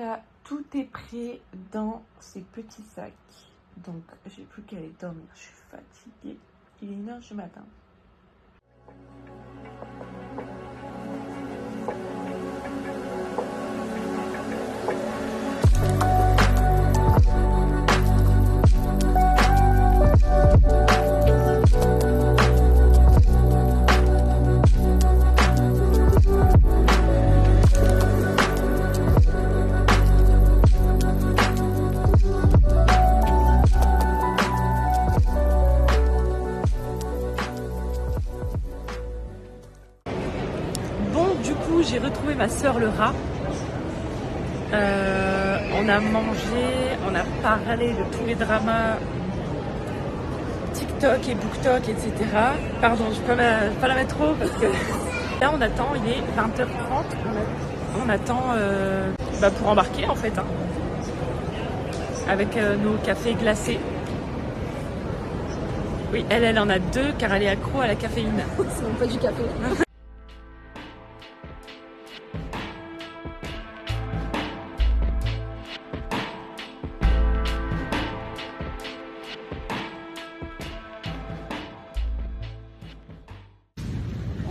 voilà, tout est prêt dans ces petits sacs. Donc, j'ai plus qu'à aller dormir. Je suis fatiguée. Il est 1h du matin. J'ai retrouvé ma soeur le rat. On a mangé, on a parlé de tous les dramas TikTok et BookTok, etc. Pardon, je peux pas la mettre trop parce que là on attend, il est 20h30. On attend pour embarquer en fait, hein, avec nos cafés glacés. Oui, elle en a 2 car elle est accro à la caféine. C'est même pas du café.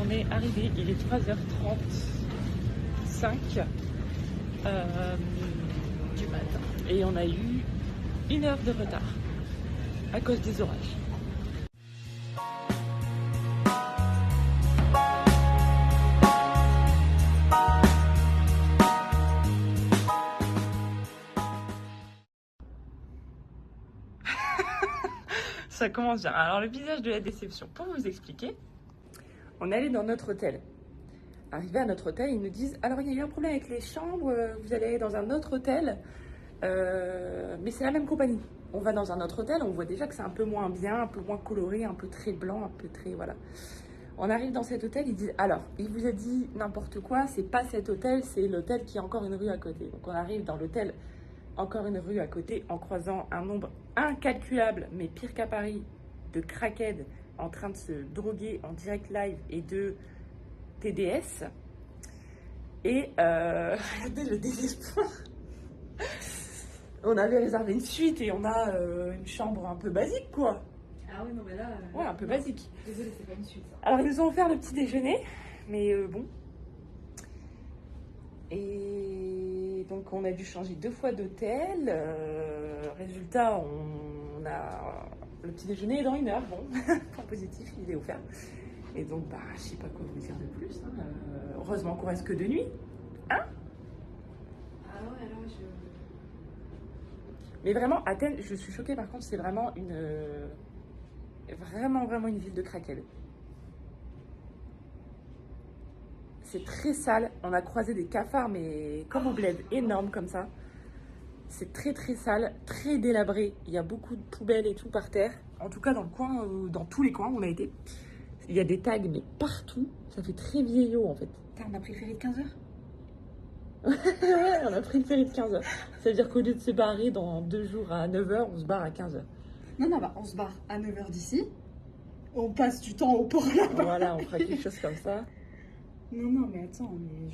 On est arrivé, il est 3h35 du matin et on a eu 1 heure de retard à cause des orages. Ça commence bien. Alors le visage de la déception, pour vous expliquer, on est allé dans notre hôtel. Arrivé à notre hôtel, ils nous disent « Alors, il y a eu un problème avec les chambres, vous allez aller dans un autre hôtel, mais c'est la même compagnie. » On va dans un autre hôtel, on voit déjà que c'est un peu moins bien, un peu moins coloré, un peu très blanc, un peu très... voilà. On arrive dans cet hôtel, ils disent « Alors, il vous a dit n'importe quoi, c'est pas cet hôtel, c'est l'hôtel qui est encore une rue à côté. » Donc on arrive dans l'hôtel, encore une rue à côté, en croisant un nombre incalculable, mais pire qu'à Paris, de crackheads en train de se droguer en direct live et de TDS. Et le désespoir. On avait réservé une suite et on a une chambre un peu basique, quoi. Ah oui, non, mais là. Ouais, un peu basique. Désolée, c'est pas une suite. Alors, ils nous ont offert le petit déjeuner, mais bon. Et donc, on a dû changer 2 fois d'hôtel. Résultat, on a. Le petit déjeuner est dans 1 heure, bon, point positif, il est offert. Et donc, je sais pas quoi vous dire de plus. Hein. Heureusement qu'on reste que de nuit. Hein? Ah ouais, alors Mais vraiment, Athènes, je suis choquée par contre, c'est vraiment vraiment une ville de craquettes. C'est très sale. On a croisé des cafards, mais comme au bled, énormes comme ça. C'est très sale, très délabré. Il y a beaucoup de poubelles et tout par terre. En tout cas, dans le coin, dans tous les coins où on a été. Il y a des tags, mais partout. Ça fait très vieillot, en fait. on a pris le ferry de 15h. Ouais, on a pris le ferry de 15h. Ça veut dire qu'au lieu de se barrer dans 2 jours à 9h, on se barre à 15h. Non, on se barre à 9h d'ici. On passe du temps au port là-bas. Voilà, on fera quelque chose comme ça. Non, mais attends, mais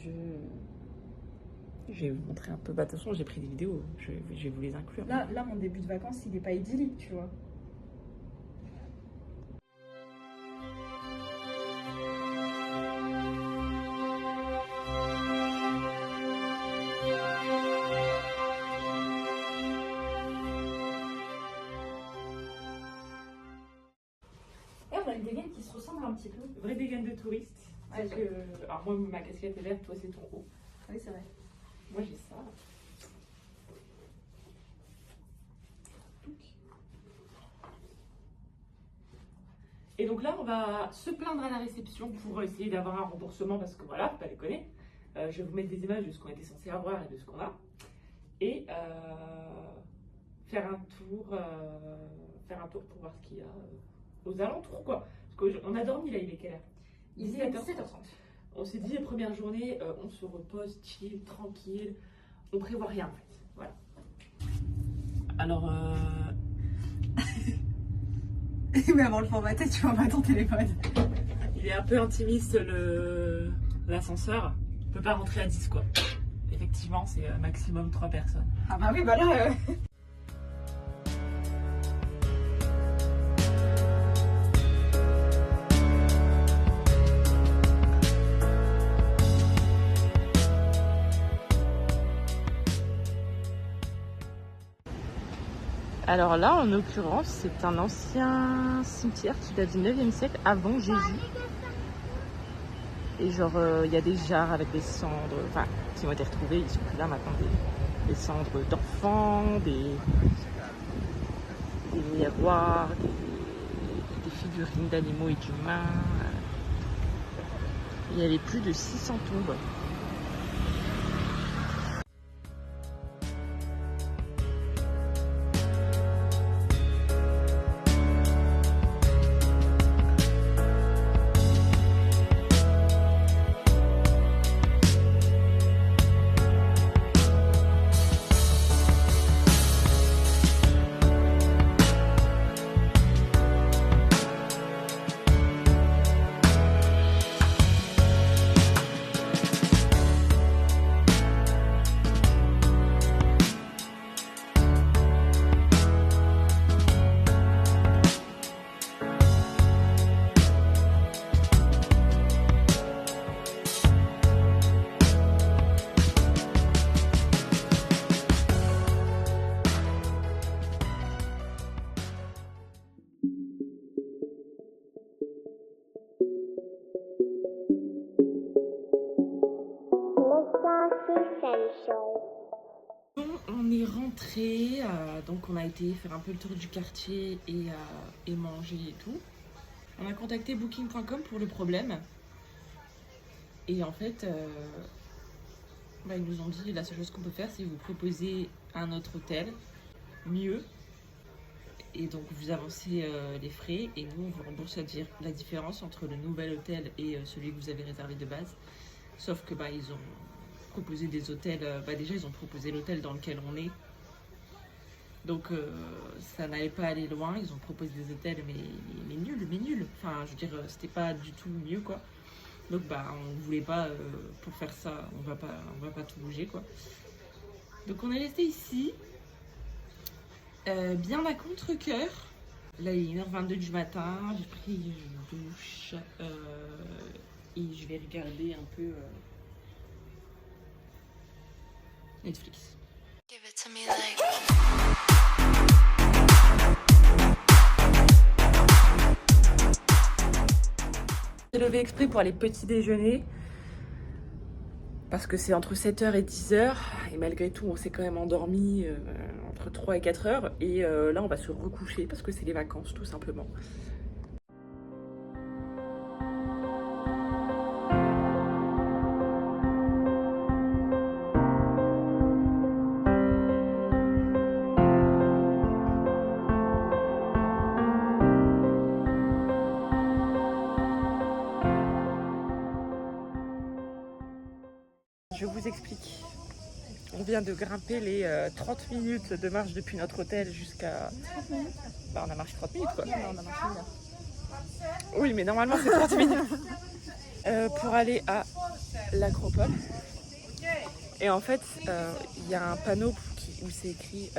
Je vais vous montrer un peu. De toute façon, j'ai pris des vidéos. Je vais vous les inclure. Là, mon début de vacances, il n'est pas idyllique, tu vois. Et on a une dégaine qui se ressemble un petit peu. Vraie dégaine de touriste. Ouais, alors moi, ma casquette est verte, toi c'est ton haut. Oui, c'est vrai. Moi j'ai ça. Et donc là, on va se plaindre à la réception pour essayer d'avoir un remboursement parce que voilà, faut pas déconner. Je vais vous mettre des images de ce qu'on était censé avoir et de ce qu'on a. Et faire un tour pour voir ce qu'il y a aux alentours, quoi. Parce qu'on a dormi là, il est quelle heure? Il est 17h30. On s'est dit, la première journée, on se repose, chill, tranquille. On prévoit rien, en fait. Voilà. Alors, Mais avant le formater, tu vois pas ton téléphone. il est un peu intimiste, l'ascenseur. On peut pas rentrer à 10, quoi. Effectivement. Effectivement, c'est maximum 3 personnes. Ah bah oui, bah là... Alors là, en l'occurrence, c'est un ancien cimetière qui date du 9e siècle, avant Jésus. Et genre, il y a des jarres avec des cendres, enfin, qui ont été retrouvées, ils sont plus là maintenant, des cendres d'enfants, des miroirs, des figurines d'animaux et d'humains. Il y avait plus de 600 tombes. On est rentré, donc on a été faire un peu le tour du quartier et manger et tout. On a contacté booking.com pour le problème. Et en fait, ils nous ont dit la seule chose qu'on peut faire, c'est vous proposer un autre hôtel mieux. Et donc vous avancez les frais et nous on vous rembourse la différence entre le nouvel hôtel et celui que vous avez réservé de base. Sauf que ils ont proposé des hôtels, déjà ils ont proposé l'hôtel dans lequel on est. Donc ça n'allait pas aller loin, ils ont proposé des hôtels mais nuls. Enfin je veux dire, c'était pas du tout mieux quoi. Donc on voulait pas, pour faire ça, on va pas tout bouger quoi. Donc on est resté ici. Bien à contre-cœur. Là il est 1h22 du matin, j'ai pris une douche et je vais regarder un peu Netflix. Give it to me like... J'ai levé exprès pour aller petit déjeuner parce que c'est entre 7h et 10h et malgré tout on s'est quand même endormi entre 3 et 4h et là on va se recoucher parce que c'est les vacances tout simplement. Je vous explique. On vient de grimper les 30 minutes de marche depuis notre hôtel jusqu'à... 30 minutes. on a marché 30 minutes quoi. Non, on a marché une heure. Oui, mais normalement c'est 30 minutes. Pour aller à l'Acropole. Et en fait, il y a un panneau où c'est écrit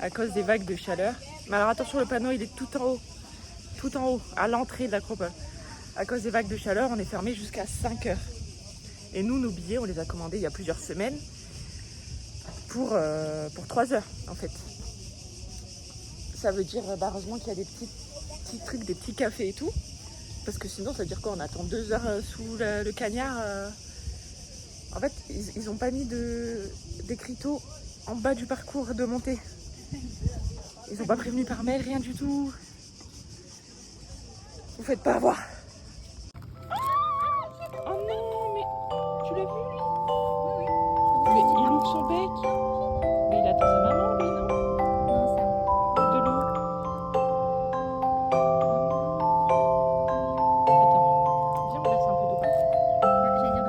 à cause des vagues de chaleur. Mais alors attention, le panneau il est tout en haut, à l'entrée de l'Acropole. À cause des vagues de chaleur, on est fermé jusqu'à 5h. Et nous, nos billets, on les a commandés il y a plusieurs semaines pour 3 heures, en fait. Ça veut dire, heureusement qu'il y a des petits trucs, des petits cafés et tout. Parce que sinon, ça veut dire quoi? On attend 2 heures sous le cagnard. En fait, ils n'ont pas mis d'écriteau en bas du parcours de montée. Ils n'ont pas prévenu par mail, rien du tout. Vous faites pas avoir. Oh non, mais tu l'as vu lui? Oui, oui. Mais il ouvre son bec. Mais il attend sa maman, lui, non? Non, c'est bon. De l'eau. Attends, viens, on verse un peu d'eau par terre. J'allais dire...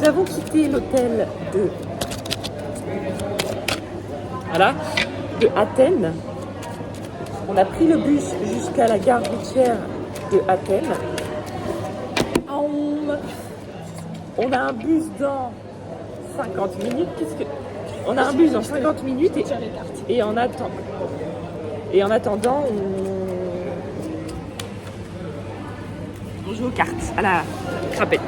nous avons quitté l'hôtel de Athènes. On a pris le bus jusqu'à la gare routière de Athènes. On a un bus dans 50 minutes. On a un bus dans 50 minutes et en attendant, on joue aux cartes à la crapette.